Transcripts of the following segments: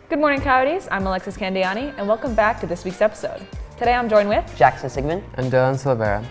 Good morning, Coyotes. I'm Alexis Candiani, and welcome back to this week's episode. Today I'm joined with Jackson Sigmund and Dylan Silvera.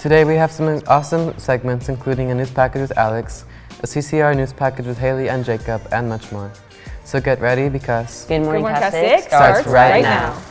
Today we have some awesome segments, including a news package with Alex, a CCR news package with Haley and Jacob, and much more. So get ready because Good Morning Castaic starts right now.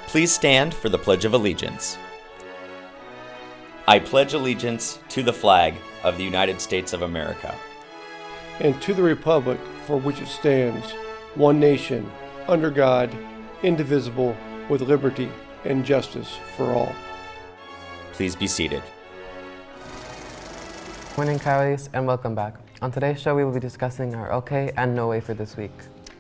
Please stand for the Pledge of Allegiance. I pledge allegiance to the flag of the United States of America and to the republic for which it stands, one nation, under God, indivisible, with liberty and justice for all. Please be seated. Morning, Coyotes, and welcome back. On today's show, we will be discussing our okay and no way for this week.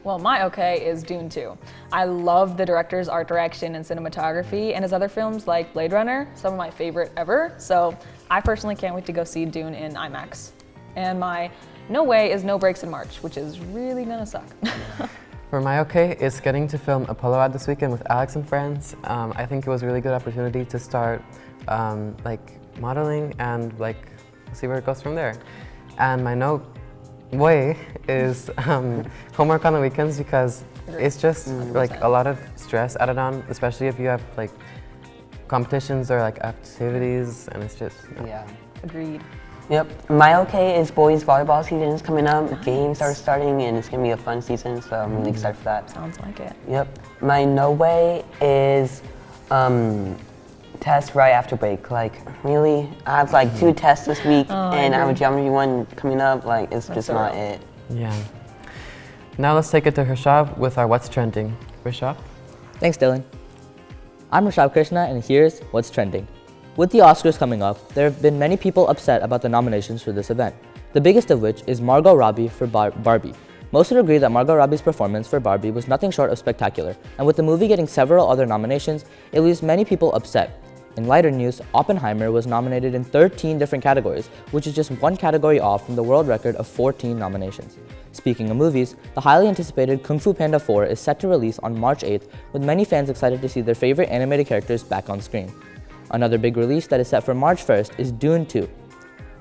Well, my okay is Dune 2. I love the director's art direction and cinematography, and his other films like Blade Runner, some of my favorite ever. So I personally can't wait to go see Dune in IMAX. And my no way is No Breaks in March, which is really gonna suck. For my okay, it's getting to film Apollo Ad this weekend with Alex and friends. I think it was a really good opportunity to start modeling and see where it goes from there. And my no way is homework on the weekends because it's just a lot of stress added on, especially if you have competitions or activities, and it's just Yeah. Agreed. Yep. My okay is boys volleyball season is coming up. Nice. Games are starting and it's gonna be a fun season, so I'm really excited for that. Sounds like it. Yep. My no way is test right after break. Really? I have 2 tests this week and I have a geometry one coming up. It's just not it. Yeah. Now let's take it to Rishab with our What's Trending. Rishab? Thanks, Dylan. I'm Rishab Krishna, and here's What's Trending. With the Oscars coming up, there have been many people upset about the nominations for this event, the biggest of which is Margot Robbie for Barbie. Most would agree that Margot Robbie's performance for Barbie was nothing short of spectacular, and with the movie getting several other nominations, it leaves many people upset. In lighter news, Oppenheimer was nominated in 13 different categories, which is just one category off from the world record of 14 nominations. Speaking of movies, the highly anticipated Kung Fu Panda 4 is set to release on March 8th, with many fans excited to see their favorite animated characters back on screen. Another big release that is set for March 1st is Dune 2.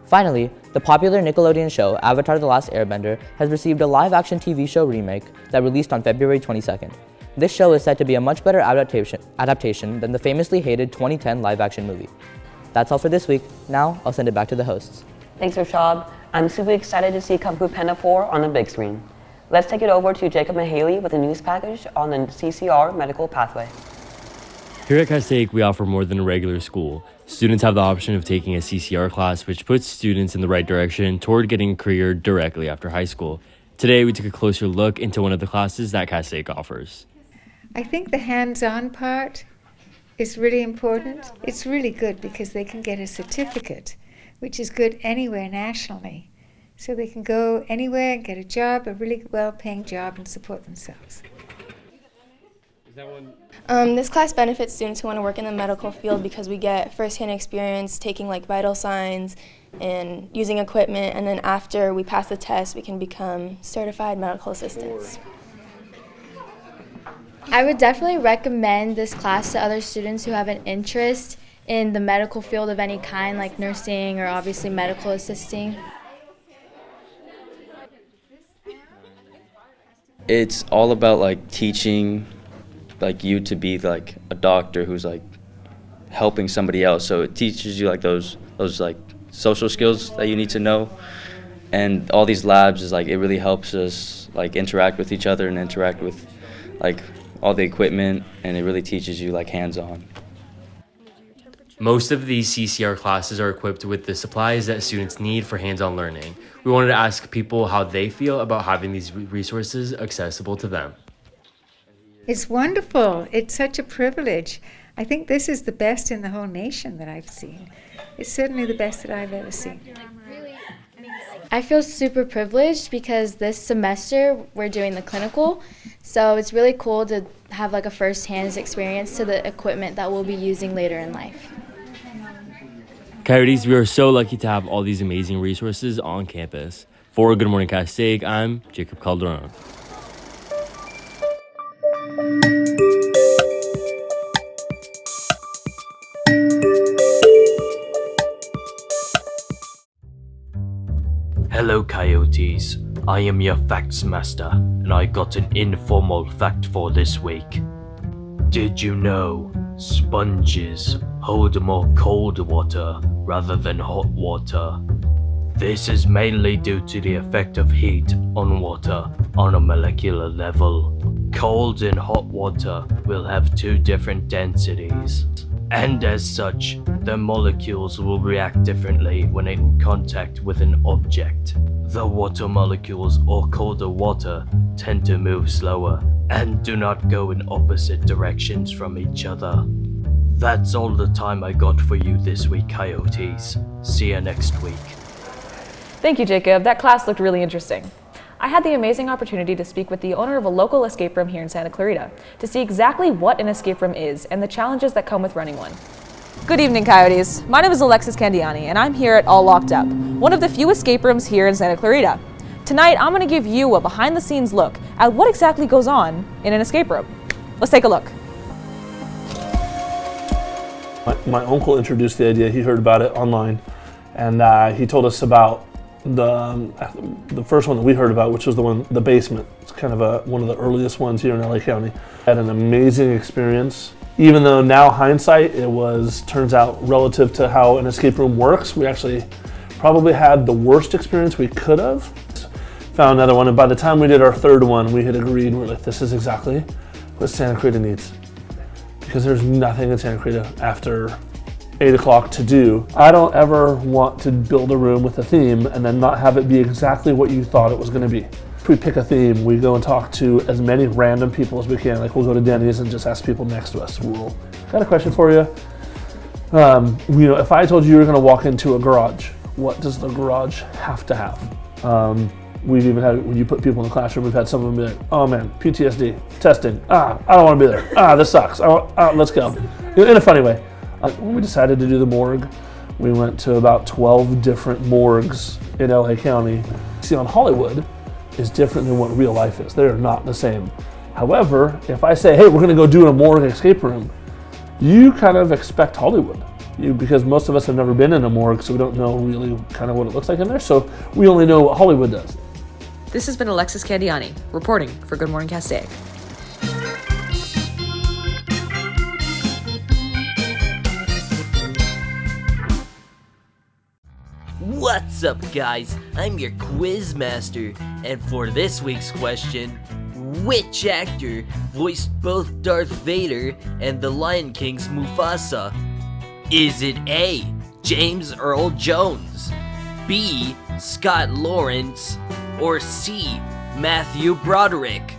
Finally, the popular Nickelodeon show Avatar: The Last Airbender has received a live-action TV show remake that released on February 22nd. This show is said to be a much better adaptation than the famously hated 2010 live-action movie. That's all for this week. Now, I'll send it back to the hosts. Thanks, Rashab. I'm super excited to see Kung Fu Panda 4 on the big screen. Let's take it over to Jacob and Haley with a news package on the CCR medical pathway. Here at Castaic, we offer more than a regular school. Students have the option of taking a CCR class, which puts students in the right direction toward getting a career directly after high school. Today, we took a closer look into one of the classes that Castaic offers. I think the hands-on part is really important. It's really good because they can get a certificate, which is good anywhere nationally. So they can go anywhere and get a job, a really well-paying job, and support themselves. This class benefits students who want to work in the medical field because we get first-hand experience taking vital signs and using equipment, and then after we pass the test, we can become certified medical assistants. I would definitely recommend this class to other students who have an interest in the medical field of any kind, like nursing or obviously medical assisting. It's all about teaching you to be a doctor who's helping somebody else. So it teaches you those social skills that you need to know. And all these labs is it really helps us interact with each other and interact with all the equipment, and it really teaches you hands-on. Most of these CCR classes are equipped with the supplies that students need for hands-on learning. We wanted to ask people how they feel about having these resources accessible to them. It's wonderful. It's such a privilege. I think this is the best in the whole nation that I've seen. It's certainly the best that I've ever seen. I feel super privileged because this semester we're doing the clinical, so it's really cool to have a first-hand experience to the equipment that we'll be using later in life. Coyotes, we are so lucky to have all these amazing resources on campus. For Good Morning Castaic, I'm Jacob Calderon. Hello Coyotes, I am your facts master, and I got an informal fact for this week. Did you know sponges hold more cold water rather than hot water? This is mainly due to the effect of heat on water on a molecular level. Cold and hot water will have two different densities, and as such, the molecules will react differently when in contact with an object. The water molecules or colder water tend to move slower and do not go in opposite directions from each other. That's all the time I got for you this week, Coyotes. See you next week. Thank you, Jacob. That class looked really interesting. I had the amazing opportunity to speak with the owner of a local escape room here in Santa Clarita to see exactly what an escape room is and the challenges that come with running one. Good evening, Coyotes. My name is Alexis Candiani, and I'm here at All Locked Up, one of the few escape rooms here in Santa Clarita. Tonight, I'm going to give you a behind-the-scenes look at what exactly goes on in an escape room. Let's take a look. My uncle introduced the idea. He heard about it online, and he told us about the first one that we heard about, which was the basement. It's kind of one of the earliest ones here in LA County. Had an amazing experience. Even though now hindsight, turns out relative to how an escape room works, we actually probably had the worst experience we could have. Found another one, and by the time we did our third one, we had agreed, we're like, this is exactly what Santa Clarita needs. Because there's nothing in Santa Clarita after 8 o'clock to do. I don't ever want to build a room with a theme and then not have it be exactly what you thought it was gonna be. If we pick a theme, we go and talk to as many random people as we can. Like we'll go to Denny's and just ask people next to us. Got a question for you. If I told you were gonna walk into a garage, what does the garage have to have? We've even had, when you put people in the classroom, we've had some of them be like, oh man, PTSD, testing, I don't wanna be there, this sucks, let's go. In a funny way. When we decided to do the morgue, we went to about 12 different morgues in LA County. See, on Hollywood is different than what real life is. They're not the same. However, if I say, hey, we're gonna go do a morgue escape room, you kind of expect Hollywood. Because most of us have never been in a morgue, so we don't know really kind of what it looks like in there, so we only know what Hollywood does. This has been Alexis Candiani, reporting for Good Morning Castaic. What's up, guys? I'm your quiz master, and for this week's question, which actor voiced both Darth Vader and the Lion King's Mufasa? Is it A, James Earl Jones, B, Scott Lawrence, or C, Matthew Broderick?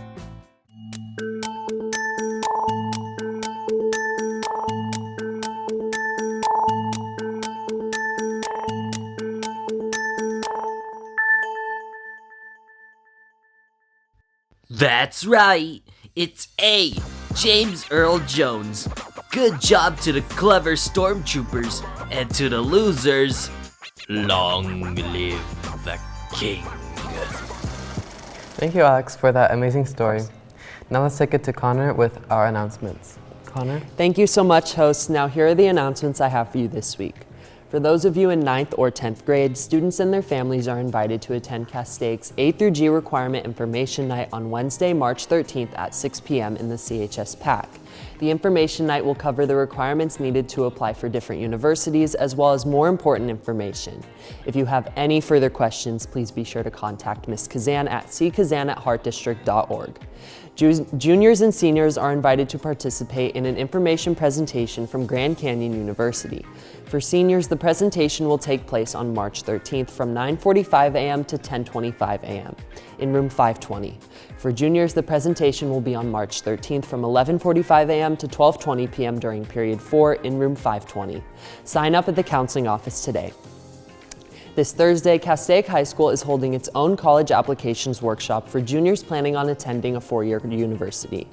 That's right, it's A, James Earl Jones. Good job to the clever stormtroopers, and to the losers, long live the king. Thank you, Alex, for that amazing story. Now let's take it to Connor with our announcements. Connor? Thank you so much, hosts. Now here are the announcements I have for you this week. For those of you in 9th or 10th grade, students and their families are invited to attend Castaic's A through G Requirement Information Night on Wednesday, March 13th at 6 p.m. in the CHS PAC. The information night will cover the requirements needed to apply for different universities, as well as more important information. If you have any further questions, please be sure to contact Ms. Kazan at ckazan@heartdistrict.org. Juniors and seniors are invited to participate in an information presentation from Grand Canyon University. For seniors, the presentation will take place on March 13th from 9:45 a.m. to 10:25 a.m. in room 520. For juniors, the presentation will be on March 13th from 11:45 a.m. to 12:20 p.m. during period 4 in room 520. Sign up at the counseling office today. This Thursday, Castaic High School is holding its own college applications workshop for juniors planning on attending a four-year university.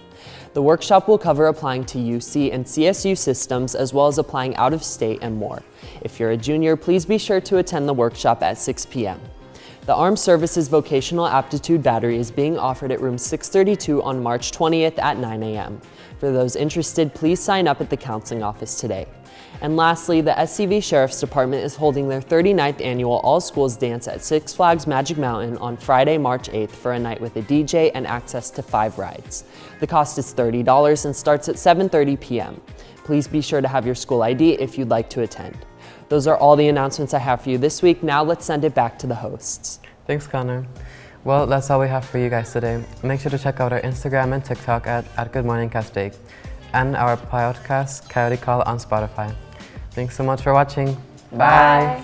The workshop will cover applying to UC and CSU systems, as well as applying out of state and more. If you're a junior, please be sure to attend the workshop at 6 p.m. The Armed Services Vocational Aptitude Battery is being offered at room 632 on March 20th at 9 a.m. For those interested, please sign up at the counseling office today. And lastly, the SCV Sheriff's Department is holding their 39th annual All Schools Dance at Six Flags Magic Mountain on Friday, March 8th for a night with a DJ and access to 5 rides. The cost is $30 and starts at 7:30 p.m. Please be sure to have your school ID if you'd like to attend. Those are all the announcements I have for you this week. Now let's send it back to the hosts. Thanks, Connor. Well, that's all we have for you guys today. Make sure to check out our Instagram and TikTok at Good Morning Castaic and our podcast, Coyote Call, on Spotify. Thanks so much for watching. Bye.